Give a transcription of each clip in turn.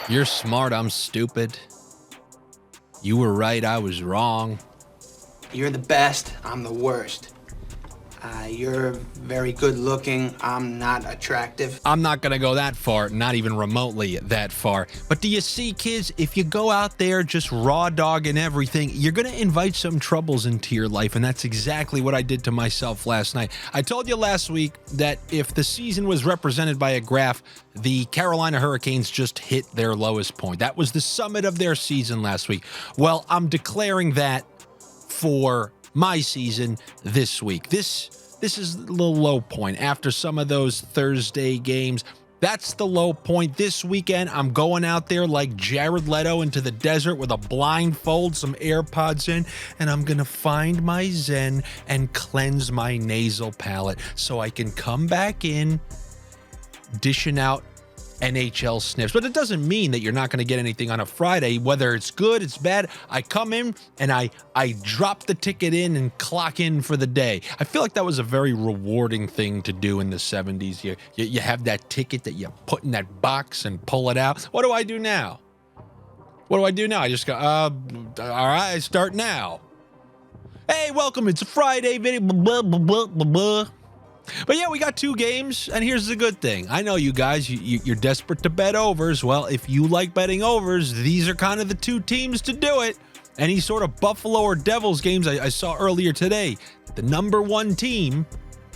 You're smart, I'm stupid. You were right, I was wrong. You're the best, I'm the worst. You're very good looking, I'm not attractive. I'm not going to go that far, not even remotely that far. But do you see, kids, if you go out there just raw dogging everything, you're going to invite some troubles into your life. And that's exactly what I did to myself last night. I told you last week that if the season was represented by a graph, the Carolina Hurricanes just hit their lowest point. That was the summit of their season last week. Well, I'm declaring that for my season this week. This is the low point after some of those Thursday games. That's the low point. This weekend, I'm going out there like Jared Leto into the desert with a blindfold, some AirPods in, and I'm going to find my zen and cleanse my nasal palate so I can come back in dishing out NHL sniffs. But it doesn't mean that you're not going to get anything on a Friday, whether it's good, it's bad. I come in and I drop the ticket in and clock in for the day. I feel like that was a very rewarding thing to do in the 70s. You have that ticket that you put in that box and pull it out. What do I do now? I just go, all right, start now. Hey, welcome. It's a Friday video. Blah, blah, blah, blah, blah. But yeah, we got 2 games, and here's the good thing. I know you guys, you're desperate to bet overs. Well, if you like betting overs, these are kind of the 2 teams to do it. Any sort of Buffalo or Devils games I saw earlier today, the number 1 team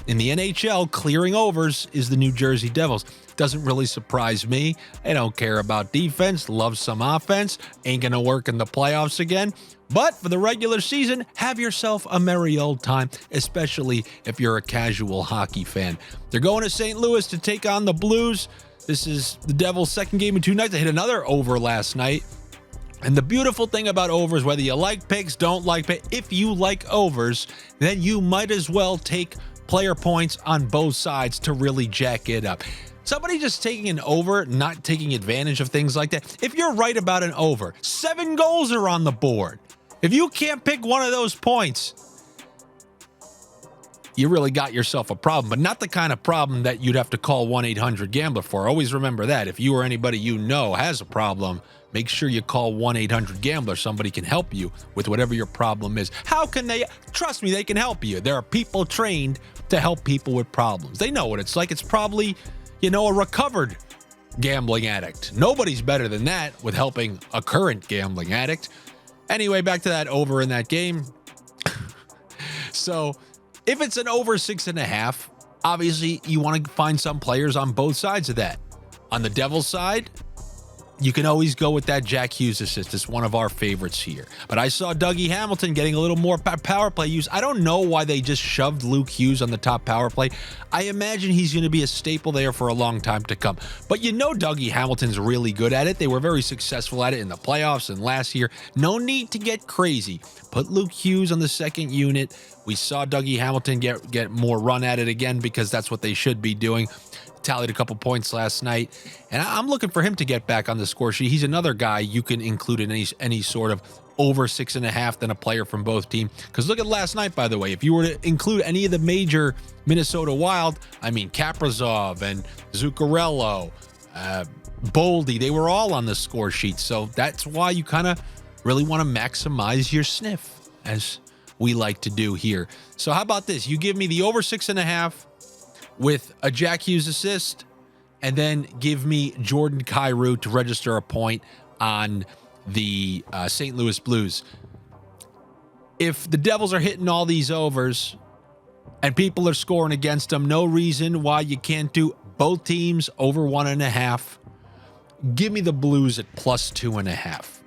in the NHL clearing overs is the New Jersey Devils. Doesn't really surprise me. I don't care about defense, love some offense, ain't gonna work in the playoffs again. But for the regular season, have yourself a merry old time, especially if you're a casual hockey fan. They're going to St. Louis to take on the Blues. This is the Devils' second game in 2 nights. They hit another over last night. And the beautiful thing about overs, whether you like picks, don't like picks, if you like overs, then you might as well take player points on both sides to really jack it up. Somebody just taking an over, not taking advantage of things like that. If you're right about an over, 7 goals are on the board. If you can't pick one of those points, you really got yourself a problem, but not the kind of problem that you'd have to call 1-800-GAMBLER for. Always remember that. If you or anybody you know has a problem, make sure you call 1-800-GAMBLER. Somebody can help you with whatever your problem is. How can they? Trust me, they can help you. There are people trained to help people with problems. They know what it's like. It's probably, a recovered gambling addict. Nobody's better than that with helping a current gambling addict. Anyway, back to that over in that game. So if it's an over 6.5, obviously you want to find some players on both sides of that. On the Devils side, you can always go with that Jack Hughes assist. It's one of our favorites here. But I saw Dougie Hamilton getting a little more power play use. I don't know why they just shoved Luke Hughes on the top power play. I imagine he's going to be a staple there for a long time to come. But Dougie Hamilton's really good at it. They were very successful at it in the playoffs and last year. No need to get crazy. Put Luke Hughes on the second unit. We saw Dougie Hamilton get more run at it again because that's what they should be doing. Tallied a couple points last night, and I'm looking for him to get back on the score sheet. He's another guy you can include in any sort of over 6.5 than a player from both teams. Because look at last night, by the way. If you were to include any of the major Minnesota Wild, Kaprizov and Zuccarello, Boldy, they were all on the score sheet. So that's why you kind of really want to maximize your sniff, as we like to do here. So how about this? You give me the over 6.5 with a Jack Hughes assist, and then give me Jordan Kyrou to register a point on the St. Louis Blues. If the Devils are hitting all these overs and people are scoring against them, no reason why you can't do both teams over 1.5. Give me the Blues at plus 2.5.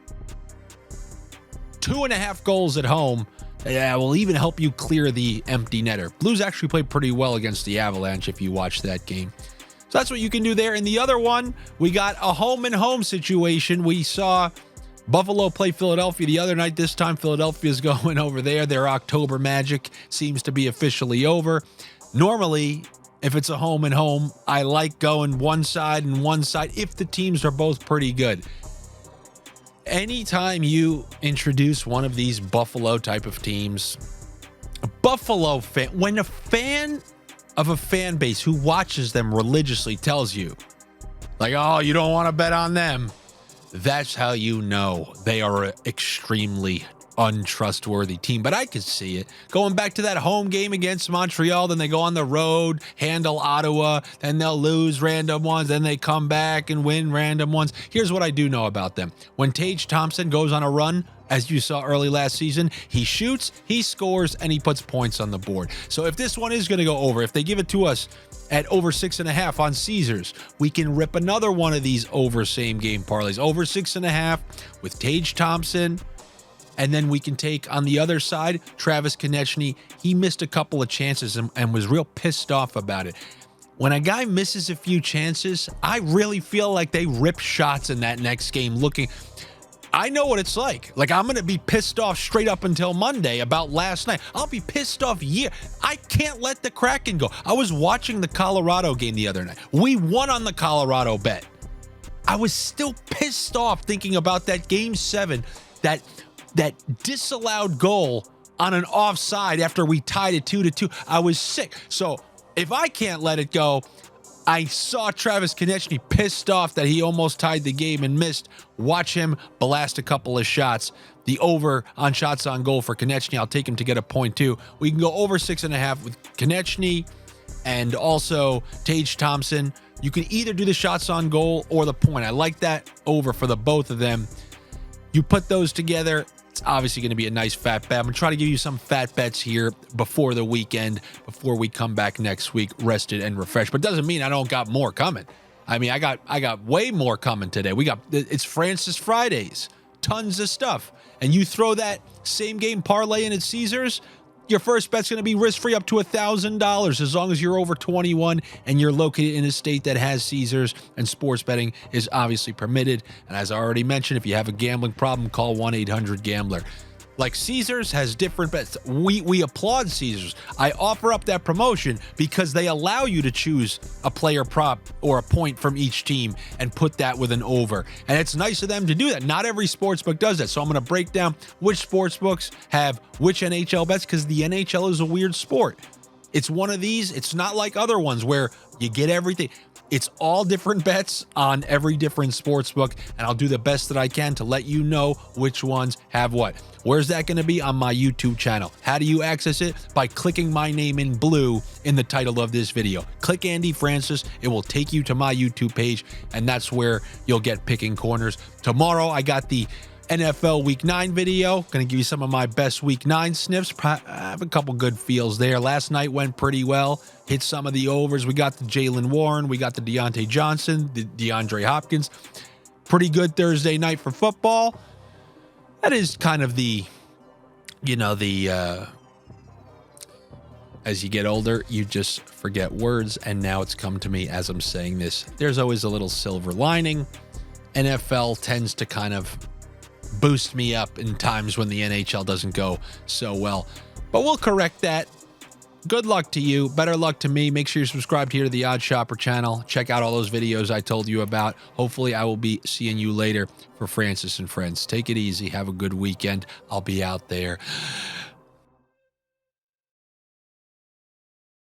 2.5 goals at home. Yeah, will even help you clear the empty netter. Blues actually played pretty well against the Avalanche if you watch that game. So that's what you can do there. In the other one, we got a home-and-home situation. We saw Buffalo play Philadelphia the other night. This time, Philadelphia's going over there. Their October magic seems to be officially over. Normally, if it's a home-and-home, I like going one side and one side if the teams are both pretty good. Anytime you introduce one of these Buffalo type of teams, a Buffalo fan, when a fan of a fan base who watches them religiously tells you, like, oh, you don't want to bet on them, that's how you know they are an extremely untrustworthy team. But I could see it going back to that home game against Montreal. Then they go on the road, handle Ottawa, then they'll lose random ones. Then they come back and win random ones. Here's what I do know about them. When Tage Thompson goes on a run, as you saw early last season, he shoots, he scores, and he puts points on the board. So if this one is going to go over, if they give it to us at over 6.5 on Caesars, we can rip another one of these over same game parlays, over 6.5 with Tage Thompson. And then we can take on the other side, Travis Konechny. He missed a couple of chances and was real pissed off about it. When a guy misses a few chances, I really feel like they rip shots in that next game looking. I know what it's like. Like, I'm going to be pissed off straight up until Monday about last night. I'll be pissed off. I can't let the Kraken go. I was watching the Colorado game the other night. We won on the Colorado bet. I was still pissed off thinking about that game 7, that disallowed goal on an offside after we tied it 2-2. I was sick. So if I can't let it go, I saw Travis Konechny pissed off that he almost tied the game and missed. Watch him blast a couple of shots. The over on shots on goal for Konechny, I'll take him to get a point too. We can go over 6.5 with Konechny and also Tage Thompson. You can either do the shots on goal or the point. I like that over for the both of them. You put those together, it's obviously going to be a nice fat bet. I'm going to try to give you some fat bets here before the weekend, before we come back next week, rested and refreshed. But doesn't mean I don't got more coming. I mean, I got way more coming today. It's Francis Fridays, tons of stuff. And you throw that same game parlay in at Caesars, your first bet's going to be risk-free up to $1,000 as long as you're over 21 and you're located in a state that has Caesars, and sports betting is obviously permitted. And as I already mentioned, if you have a gambling problem, call 1-800-GAMBLER. Like, Caesars has different bets. We applaud Caesars. I offer up that promotion because they allow you to choose a player prop or a point from each team and put that with an over. And it's nice of them to do that. Not every sportsbook does that. So I'm going to break down which sportsbooks have which NHL bets, because the NHL is a weird sport. It's one of these. It's not like other ones where you get everything. It's all different bets on every different sportsbook, and I'll do the best that I can to let you know which ones have what. Where's that going to be? On my YouTube channel. How do you access it? By clicking my name in blue in the title of this video. Click Andy Francis. It will take you to my YouTube page, and that's where you'll get Picking Corners. Tomorrow, I got the NFL Week 9 video. Going to give you some of my best Week 9 sniffs. I have a couple good feels there. Last night went pretty well. Hit some of the overs. We got the Jaylen Warren. We got the Deontay Johnson, the DeAndre Hopkins. Pretty good Thursday night for football. That is kind of as you get older, you just forget words. And now it's come to me as I'm saying this. There's always a little silver lining. NFL tends to kind of boost me up in times when the NHL doesn't go so well. But we'll correct that. Good luck to you. Better luck to me. Make sure you're subscribed here to the Odd Shopper channel. Check out all those videos I told you about. Hopefully, I will be seeing you later for Francis and Friends. Take it easy. Have a good weekend. I'll be out there.